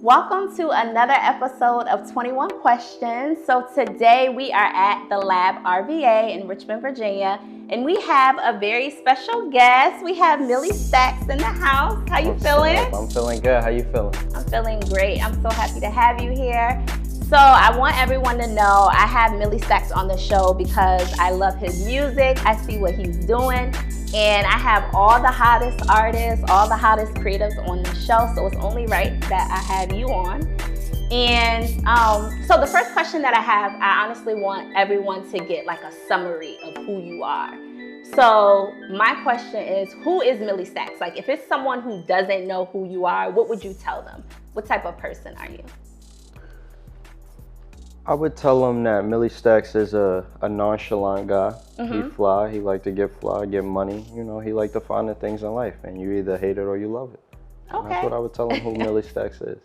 Welcome to another episode of 21 Questions. So today we are at the Lab RVA in Richmond, Virginia, and we have a very special guest. We have Milli Staxx in the house. How you feeling? I'm feeling good. How you feeling? I'm feeling great. I'm so happy to have you here. So I want everyone to know I have Milli Staxx on the show because I love his music. I see what he's doing. And I have all the hottest artists, all the hottest creatives on the show. So it's only right that I have you on. And so the first question that I have, I honestly want everyone to get like a summary of who you are. So my question is, who is Milli Staxx? Like if it's someone who doesn't know who you are, what would you tell them? What type of person are you? I would tell them that Milli Staxx is a nonchalant guy. He fly, he like to get fly, get money. You know, he like to find the things in life, and you either hate it or you love it. Okay. That's what I would tell him who Milli Staxx is.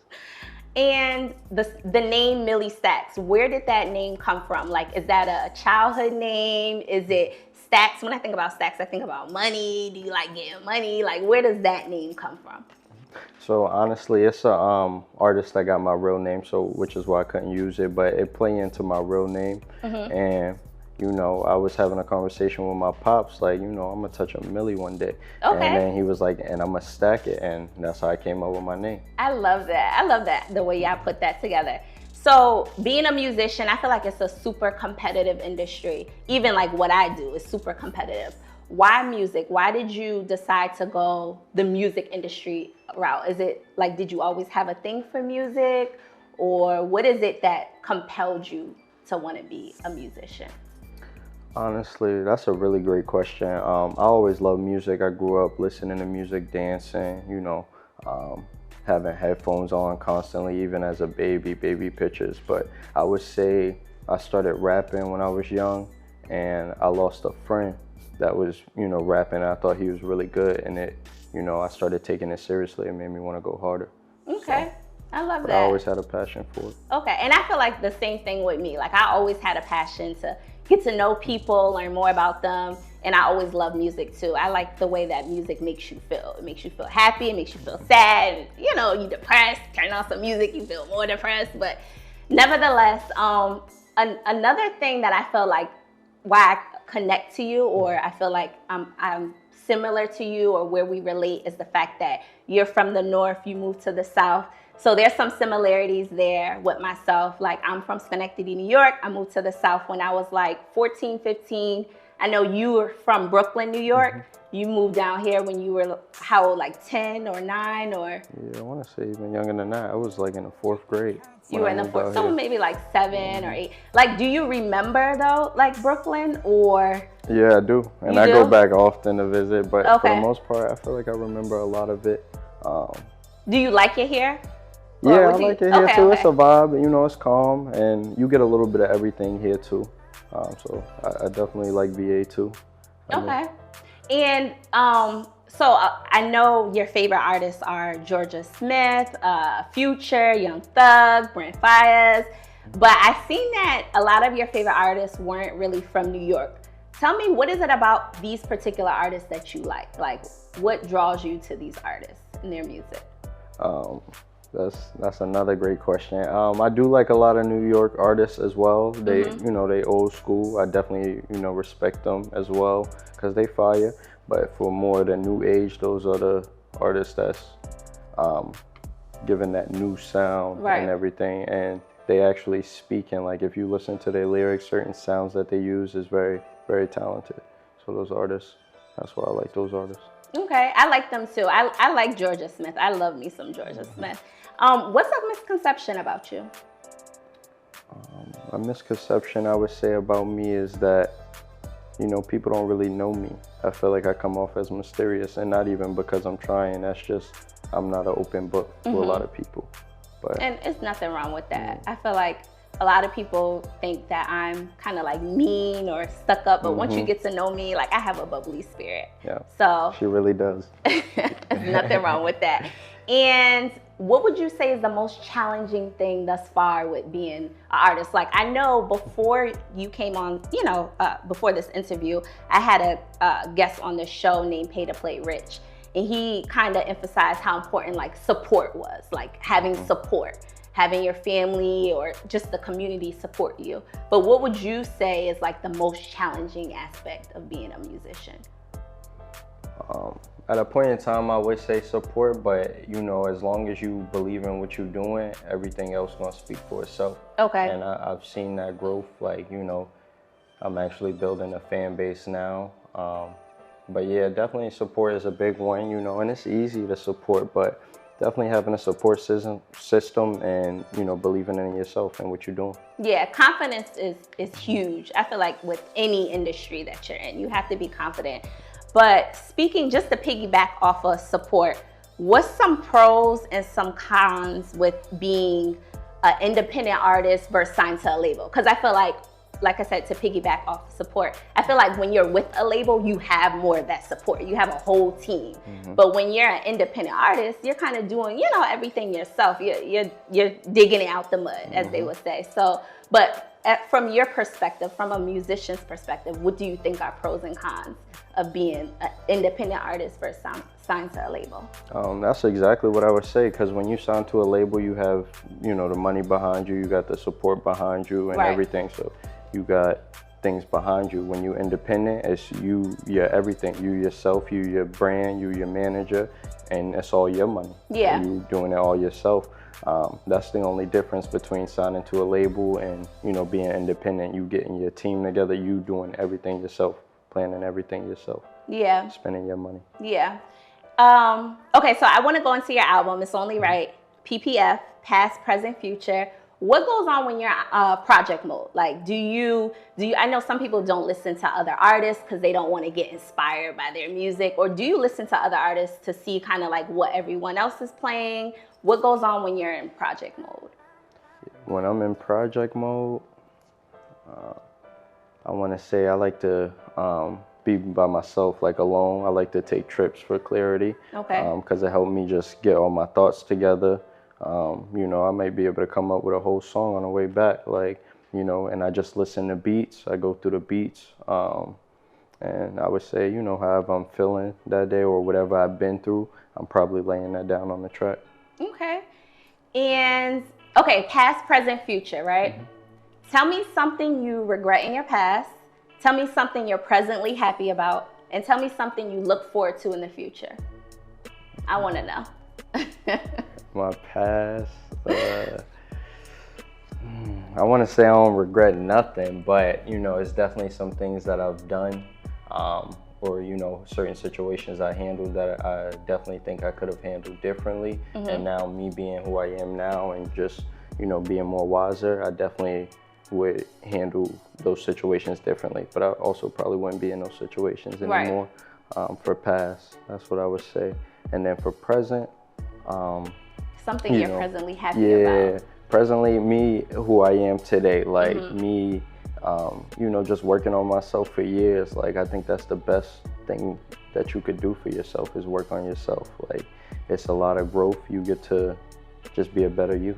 And the name Milli Staxx, where did that name come from? Like, is that a childhood name? Is it Staxx? When I think about Staxx, I think about money. Do you like getting money? Like, where does that name come from? So honestly, it's a artist that got my real name, so which is why I couldn't use it, but it played into my real name. And you know, I was having a conversation with my pops, like, you know, I'm gonna touch a Milli one day. Okay. And then he was like, and I'm gonna stack it, and that's how I came up with my name. I love that. I love that, the way y'all put that together. So being a musician, I feel like it's a super competitive industry. Even like what I do is super competitive. Why music? Why did you decide to go the music industry route? Is it like, did you always have a thing for music, or what is it that compelled you to want to be a musician? Honestly, that's a really great question. I always loved music. I grew up listening to music, dancing, you know, having headphones on constantly, even as a baby pictures. But I would say I started rapping when I was young, and I lost a friend that was, you know, rapping. I thought he was really good, and it, you know, I started taking it seriously. It made me want to go harder. Okay, so, I love that. I always had a passion for it. Okay, and I feel like the same thing with me. Like I always had a passion to get to know people, learn more about them, and I always love music too. I like the way that music makes you feel. It makes you feel happy, it makes you feel sad. You know, you're depressed, turn on some music, you feel more depressed. But nevertheless, another thing that I feel like why I connect to you, or I feel like I'm similar to you, or where we relate, is the fact that you're from the North, you moved to the South. So there's some similarities there with myself. Like I'm from Schenectady, New York. I moved to the South when I was like 14, 15. I know you were from Brooklyn, New York. You moved down here when you were, how old, like 10 or 9 or? Yeah, I want to say even younger than that. I was like in the 4th grade. You were in the 4th, so maybe like 7 or 8. Like, do you remember though, like Brooklyn, or? Yeah, I do. And I go back often to visit, but for the most part, I feel like I remember a lot of it. Do you like it here? Yeah, I like it here too. It's a vibe, you know, it's calm, and you get a little bit of everything here too. So I definitely like VA too. Okay. And so I know your favorite artists are Georgia Smith, Future, Young Thug, Brent Faiyaz, but I've seen that a lot of your favorite artists weren't really from New York. Tell me, what is it about these particular artists that you like? Like, what draws you to these artists and their music? That's another great question. I do like a lot of New York artists as well. They, you know, they old school. I definitely, you know, respect them as well because they fire. But for more the new age, those are the artists that's giving that new sound and everything. And they actually speak, and like if you listen to their lyrics, certain sounds that they use is very, very talented. So those artists, that's why I like those artists. Okay, I like them too. I like Georgia Smith. I love me some Georgia Smith. What's a misconception about you? A misconception I would say about me is that, you know, people don't really know me. I feel like I come off as mysterious, and not even because I'm trying. That's just, I'm not an open book to a lot of people. And it's nothing wrong with that. I feel like a lot of people think that I'm kind of like mean or stuck up, but once you get to know me, like I have a bubbly spirit. Yeah, so she really does. There's nothing wrong with that. And what would you say is the most challenging thing thus far with being an artist? Like I know before you came on, you know, before this interview, I had a guest on the show named Pay to Play Rich. and he kind of emphasized how important like support was, like having support, having your family or just the community support you. But what would you say is like the most challenging aspect of being a musician? At a point in time, I would say support, but you know, as long as you believe in what you're doing, everything else gonna speak for itself. Okay. And I've seen that growth. Like, you know, I'm actually building a fan base now. But yeah, definitely support is a big one, you know, and it's easy to support, but definitely having a support system and, you know, believing in yourself and what you're doing. Yeah, confidence is huge. I feel like with any industry that you're in, you have to be confident. But speaking, just to piggyback off of support, what's some pros and some cons with being an independent artist versus signed to a label? Because I feel like I said, to piggyback off support, I feel like when you're with a label, you have more of that support. You have a whole team. But when you're an independent artist, you're kind of doing, you know, everything yourself. You're digging it out the mud, as they would say. So, but from your perspective, from a musician's perspective, what do you think are pros and cons of being an independent artist versus signed to a label? That's exactly what I would say, because when you sign to a label, you have, you know, the money behind you, you got the support behind you and everything. So you got things behind you. When you're independent, it's you're everything. You yourself, you your brand, you your manager, and it's all your money. Yeah. You doing it all yourself. That's the only difference between signing to a label and, you know, being independent. You getting your team together, you doing everything yourself, planning everything yourself. Yeah. Spending your money. Yeah. Okay, so I want to go into your album, It's Only Right, PPF, Past, Present, Future. What goes on when you're project mode? Like, do you, I know some people don't listen to other artists because they don't want to get inspired by their music, or do you listen to other artists to see kind of like what everyone else is playing? What goes on when you're in project mode? When I'm in project mode, I want to say I like to be by myself, like alone. I like to take trips for clarity. Okay. Because it helped me just get all my thoughts together. You know, I might be able to come up with a whole song on the way back, like, you know, and I just listen to beats. I go through the beats. And I would say, you know, however I'm feeling that day or whatever I've been through, I'm probably laying that down on the track. Okay. And, okay, past, present, future, right? Tell me something you regret in your past. Tell me something you're presently happy about. And tell me something you look forward to in the future. I want to know. My past, I want to say I don't regret nothing, but, you know, it's definitely some things that I've done, or, you know, certain situations I handled that I definitely think I could have handled differently. And now me being who I am now and just, you know, being more wiser, I definitely would handle those situations differently, but I also probably wouldn't be in those situations anymore. For past, that's what I would say. And then for present, something you're presently happy about. Yeah, presently me, who I am today, like me, you know, just working on myself for years. Like, I think that's the best thing that you could do for yourself, is work on yourself. Like, it's a lot of growth. You get to just be a better you.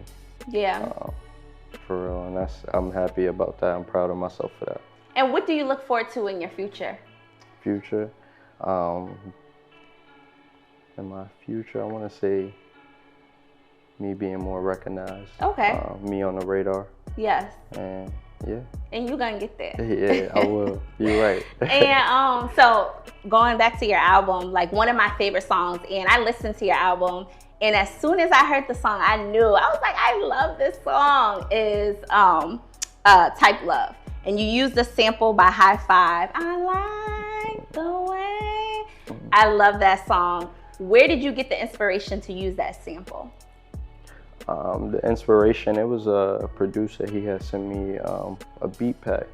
Yeah. For real, and I'm happy about that. I'm proud of myself for that. And what do you look forward to in your future? Future, in my future, I want to say me being more recognized. Okay. Me on the radar. Yes. And yeah. And you're gonna get there. Yeah, I will. You're right. And so going back to your album, like one of my favorite songs, and I listened to your album, and as soon as I heard the song, I knew, I was like, I love this song, is Type Love. And you used the sample by High Five. I like the way. I love that song. Where did you get the inspiration to use that sample? The inspiration, it was a producer. He had sent me a beat pack,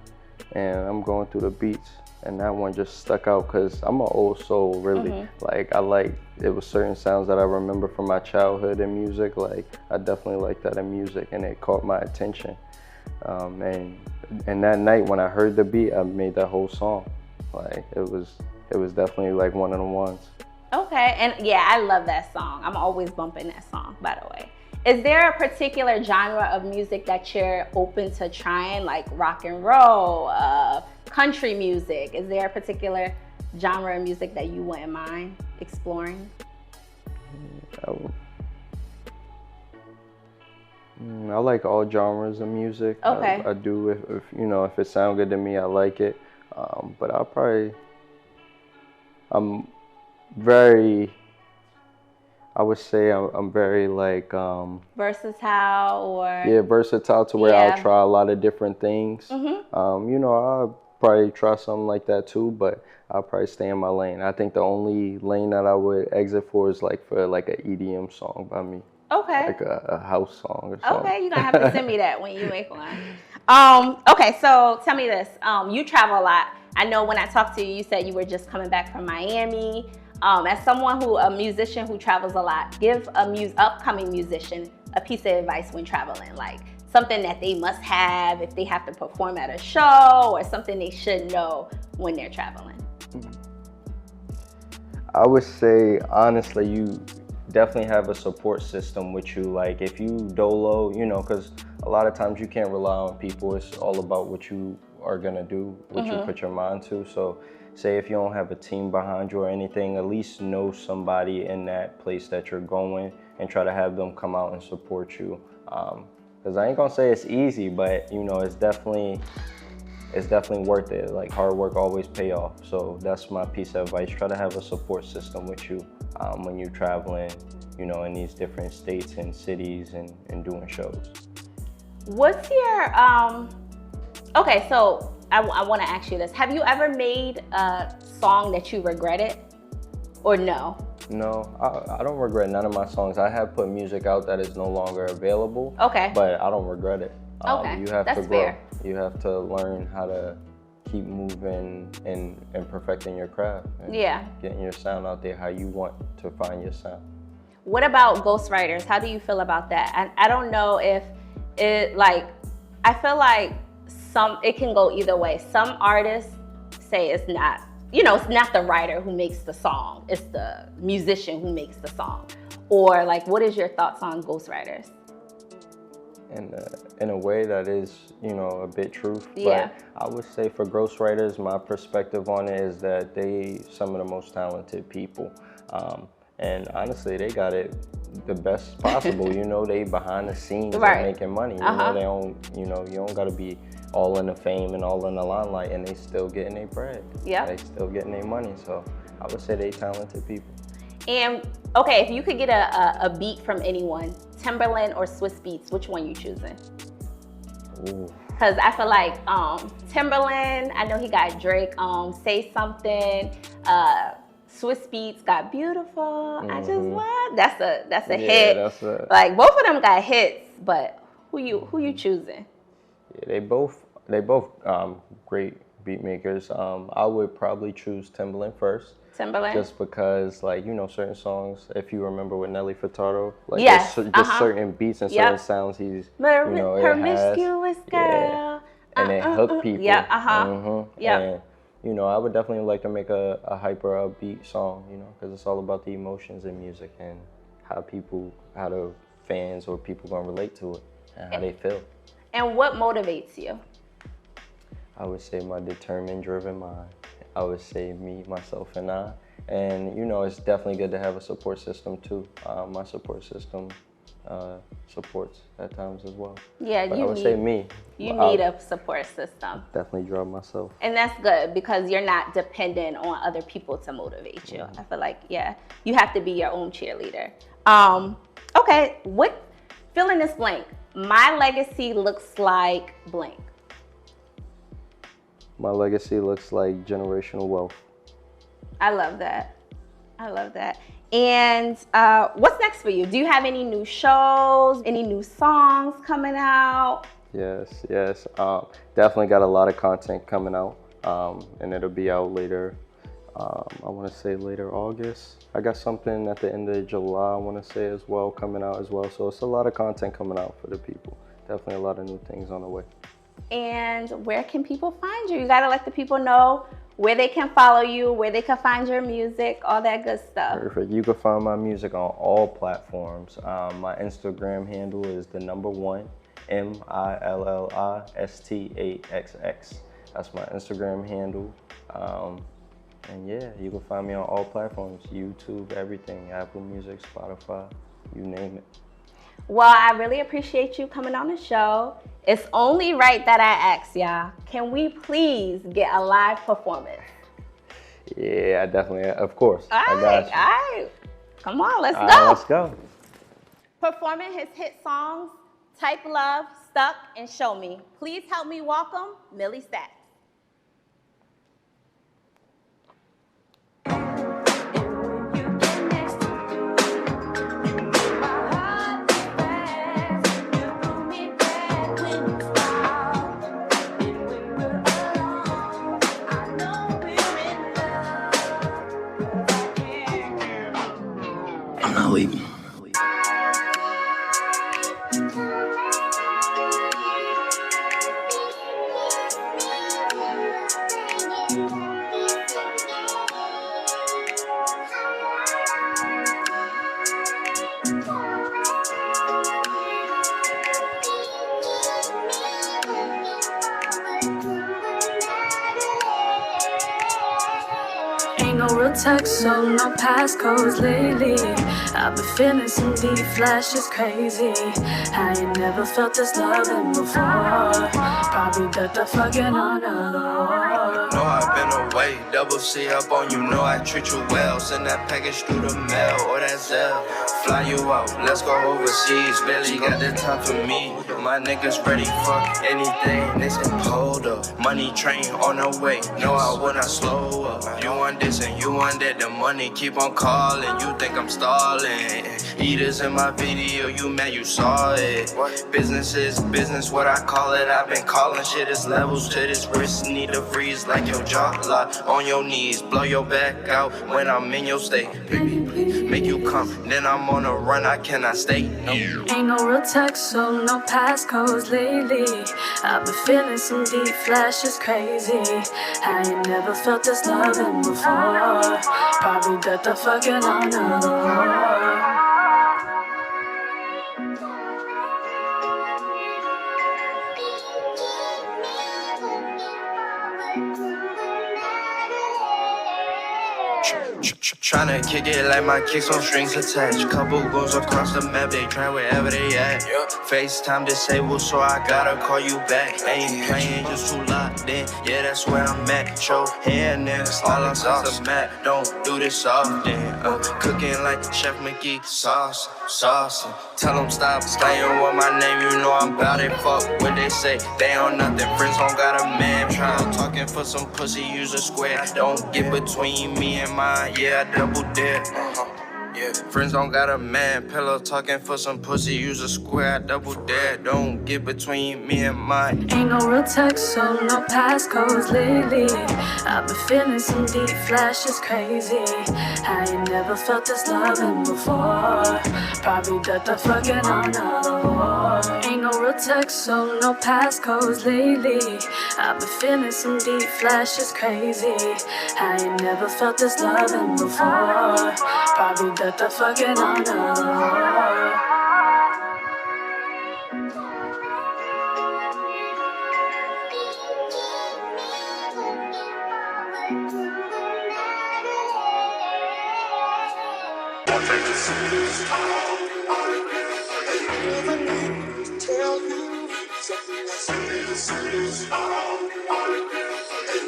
and I'm going through the beats, and that one just stuck out because I'm an old soul, really. Like, it was certain sounds that I remember from my childhood in music. Like, I definitely like that in music, and it caught my attention. And that night when I heard the beat, I made that whole song. Like, it was definitely like one of the ones. Okay, and yeah, I love that song. I'm always bumping that song, by the way. Is there a particular genre of music that you're open to trying, like rock and roll, country music? Is there a particular genre of music that you wouldn't mind? exploring? I like all genres of music. Okay. I do if you know, if it sounds good to me, I like it. But I'm very, I would say I'm very like Versatile or? yeah, versatile to where I'll try a lot of different things. You know, I'll probably try something like that too, but I'll probably stay in my lane. I think the only lane that I would exit for is like for like an EDM song by me. Okay. Like a house song or something. Okay, you're gonna have to send me that when you make one. Okay, so tell me this. You travel a lot. I know when I talked to you, you said you were just coming back from Miami. As someone a musician who travels a lot, give a upcoming musician a piece of advice when traveling, like something that they must have if they have to perform at a show, or something they should know when they're traveling. I would say, honestly, you definitely have a support system with you. Like if you dolo, you know, because a lot of times you can't rely on people. It's all about what you are gonna do, what you put your mind to. So say if you don't have a team behind you or anything, at least know somebody in that place that you're going and try to have them come out and support you. Because I ain't gonna say it's easy, but you know, it's definitely worth it. Like hard work always pay off. So that's my piece of advice. Try to have a support system with you when you're traveling, you know, in these different states and cities and doing shows. What's your, okay, so I want to ask you this. Have you ever made a song that you regretted, or no? No, I don't regret none of my songs. I have put music out that is no longer available. Okay. But I don't regret it. Okay, you have that's to grow. fair. You have to learn how to keep moving and perfecting your craft. And getting your sound out there how you want to find your sound. What about ghostwriters? How do you feel about that? I don't know if it, like, I feel like it can go either way. Some artists say it's not, you know, it's not the writer who makes the song, it's the musician who makes the song. Or like, what is your thoughts on ghostwriters? In a way that is, you know, a bit truth. Yeah. But I would say for ghostwriters, my perspective on it is that they some of the most talented people. And honestly, they got it the best possible. You know, they behind the scenes and making money. You know, they don't, you know, you don't gotta be all in the fame and all in the limelight, and they still getting their bread. Yeah. They still getting their money. So I would say they talented people. And okay, if you could get a beat from anyone, Timberland or Swiss Beats, which one you choosing? Because I feel like Timberland, I know he got Drake, Say Something. Swiss Beats got Beautiful. I just love, that's a hit. Like both of them got hits, but who you choosing? Yeah, they both great beat makers. I would probably choose Timberland first. Timberland? Just because, like, you know, certain songs, if you remember with Nelly Furtado, like just certain beats and certain sounds he's, you know, promiscuous girl. And it hook people. And, you know, I would definitely like to make a hyper upbeat song, you know, because it's all about the emotions in music and how the fans or people gonna relate to it and how they feel. And what motivates you? I would say my determined, driven mind. I would say me, myself, and I. And, you know, it's definitely good to have a support system, too. My support system supports at times as well. Yeah, but I would say me. You need a support system. Definitely drive myself. And that's good because you're not dependent on other people to motivate you. I feel like, you have to be your own cheerleader. Okay, fill in this blank. My legacy looks like blank. My legacy looks like generational wealth. I love that. I love that. And what's next for you? Do you have any new shows, any new songs coming out? Yes. Definitely got a lot of content coming out, and it'll be out later. I want to say later August. I got something at the end of July, I want to say as well, coming out as well. So it's a lot of content coming out for the people. Definitely a lot of new things on the way. And where can people find you? You got to let the people know where they can follow you, where they can find your music, all that good stuff. Perfect. You can find my music on all platforms. My Instagram handle is #1 MILLISTAXX. That's my Instagram handle. And yeah, you can find me on all platforms, YouTube, everything, Apple Music, Spotify, you name it. Well, I really appreciate you coming on the show. It's only right that I ask y'all, can we please get a live performance? Yeah, I definitely, of course. All I got right, you. all right. Come on, let's All go. right, let's go. Performing his hit songs, Type Love, Stuck, and Show Me. Please help me welcome Milli Staxx. I'm not leaving. Ain't no real text, so no passcodes lately. I've been feeling some deep flashes crazy. I ain't never felt this loving before. Probably bet the fucking on the war. Know I've been away, double C up on you, know I treat you well. Send that package through the mail or that Zelle. Fly you out, let's go overseas. Barely got the time for me. My niggas ready for anything. They say hold up, money train on the way. No, I will not slow up. You want this and you want that. The money keep on calling. You think I'm stalling? Eaters in my video, you mad you saw it. Business is business, what I call it. I've been calling shit. It's levels to this wrist. Need to freeze like your jaw lock on your knees. Blow your back out when I'm in your state. Make you come, then I'm on a run. I cannot stay. No. Ain't no real text, so no passcodes lately. I've been feeling some deep flashes crazy. I ain't never felt this loving before. Probably bet the fucking on the war. Tryna kick it like my kicks on strings attached. Couple goons across the map, they try wherever they at. FaceTime disabled, so I gotta call you back. Ain't playing, just too locked in. Yeah, that's where I'm at. Show hand there, all across the map. Don't do this often. Cooking like Chef McGee, sauce. Tell them stop playing with my name, you know I'm bout it. Fuck what they say, they on nothing. Friends don't got a man. Tryna talking for some pussy, use a square. Don't get between me and mine, yeah, I double dare. Yeah, friends don't got a man. Pillow talking for some pussy, use a square, I double dare. Don't get between me and mine. Ain't no real text, so no passcodes lately. I've been feeling some deep flashes crazy. I ain't never felt this loving before. Probably bet the fucking on the war. Ain't no real text, so no passcodes lately. I've been feeling some deep flashes crazy. I ain't never felt this loving before. Probably bet the fucking on the war.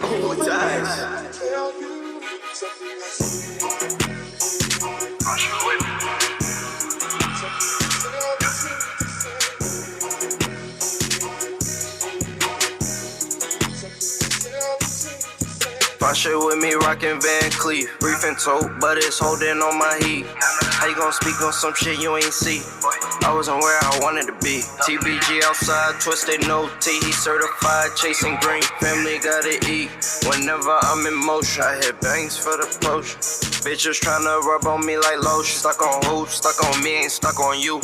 Oh, dice. My shit with me rockin' Van Cleef. Briefing tote, but it's holding on my heat. How you gon' speak on some shit you ain't see? I wasn't where I wanted to be. TBG outside, twisted no T. He certified, chasing green. Family gotta eat. Whenever I'm in motion, I hit bangs for the potion. Bitches tryna rub on me like lotion. Stuck on who? Stuck on me, ain't stuck on you.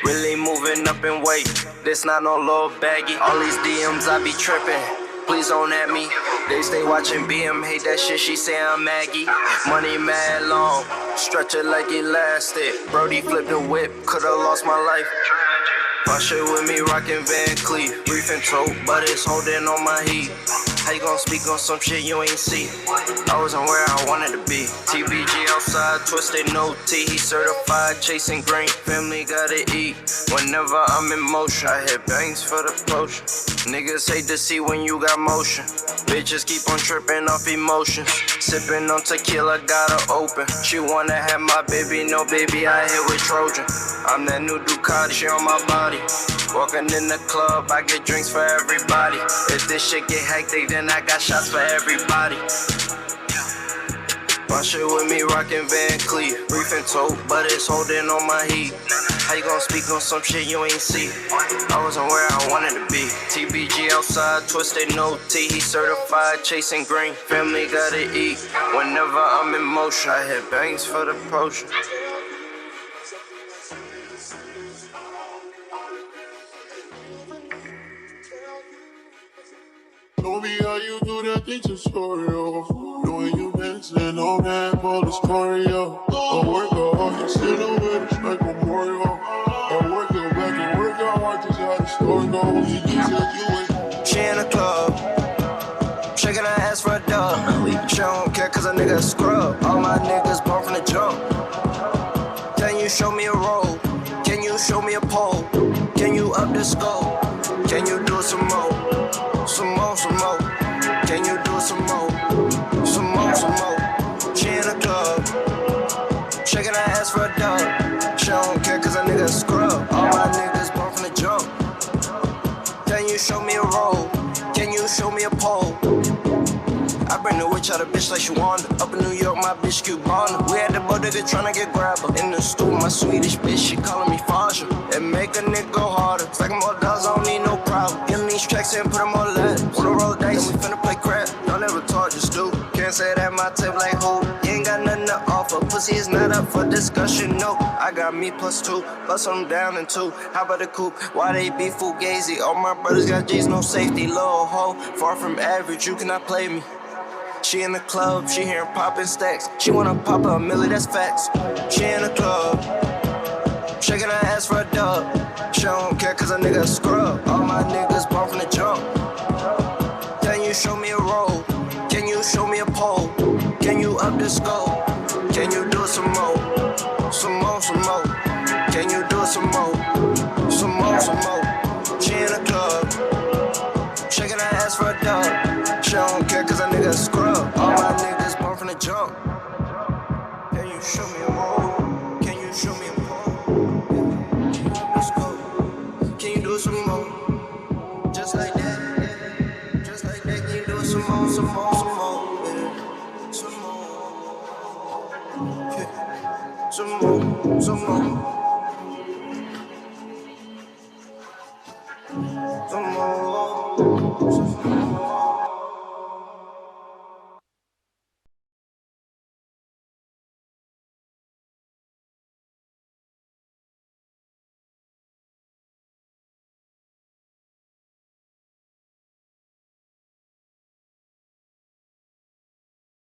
Really moving up in weight. This not no little baggy. All these DMs I be trippin'. Please don't at me. They stay watching BM, hate that shit, she say I'm Maggie. Money mad long, stretch it like elastic. Brody flipped the whip, coulda lost my life. My shit with me rockin' Van Cleef. Briefing tote, but it's holding on my heat. How you gon' speak on some shit you ain't see? I wasn't where I wanted to be. TBG outside, twisted no T. He certified, chasing green. Family gotta eat. Whenever I'm in motion, I hit bangs for the potion. Niggas hate to see when you got motion. Bitches keep on tripping off emotions. Sipping on tequila, got her open. She wanna have my baby, no baby, I hit with Trojan. I'm that new Ducati, she on my body. Walking in the club, I get drinks for everybody. If this shit get hectic, then I got shots for everybody. My shit with me, rockin' Van Cleef. Briefing tote, but it's holding on my heat. How you gon' speak on some shit you ain't see? I wasn't where I wanted to be. TBG outside, twisted no T. He certified, chasing green. Family gotta eat. Whenever I'm in motion, I hit bangs for the potion. Know me how you do that thing to story, yo. Knowing you dancing on that ball is choreo. I work hard, you sit over the like memorial. I work it back and work out hard, just how the story goes. You just said you ain't. She in the club, shaking her ass for a dub. She don't care cause a nigga a scrub. All my niggas born from the jump. Can you show me a roll? Can you show me a pole? Can you up the scope? Can you do some more? Some more, some more. Can you do some more? Some more, some more. She in the club, shaking her ass for a dub. She don't care cause a nigga a scrub. All my niggas born from the jump. Can you show me a roll? Can you show me a pole? I bring the witch out of bitch like she wanted. Up in New York, my bitch Cubana. We had the bodega tryna get grab her. In the stool, my Swedish bitch, she calling me Faja. It make a nigga go harder. Stacking more dollars, I don't need no problem. Getting these tracks in, put them on lead. Wanna roll dice, we finna play crap. Don't ever talk, just do. Can't say that my tape like who. You ain't got nothing to offer. Pussy is not up for discussion, no. I got me +2, bust them down in 2. How about the coupe? Why they be fugazi? All my brothers got G's, no safety. Little hoe, far from average, you cannot play me. She in the club, she hearing poppin' stacks. She wanna pop a milli, that's facts. She in the club, shaking her ass for a dub. She don't care cause a nigga a scrub. All my niggas born from the jump. Can you show me a roll? Can you show me a pole? Can you up the scope? Can you do some more? Some more, some more. Can you do some more? Some more, some more. She in the club, shaking her ass for a dub. She don't care cause a nigga a scrub. All my niggas born from the jump. Can you show me a roll? Can you show me a pole? Let's go. Can you do some more? Just like that. Just like that. Can you do some more, some more, some more? Yeah. Some more. Yeah. Some more, some more. Some more.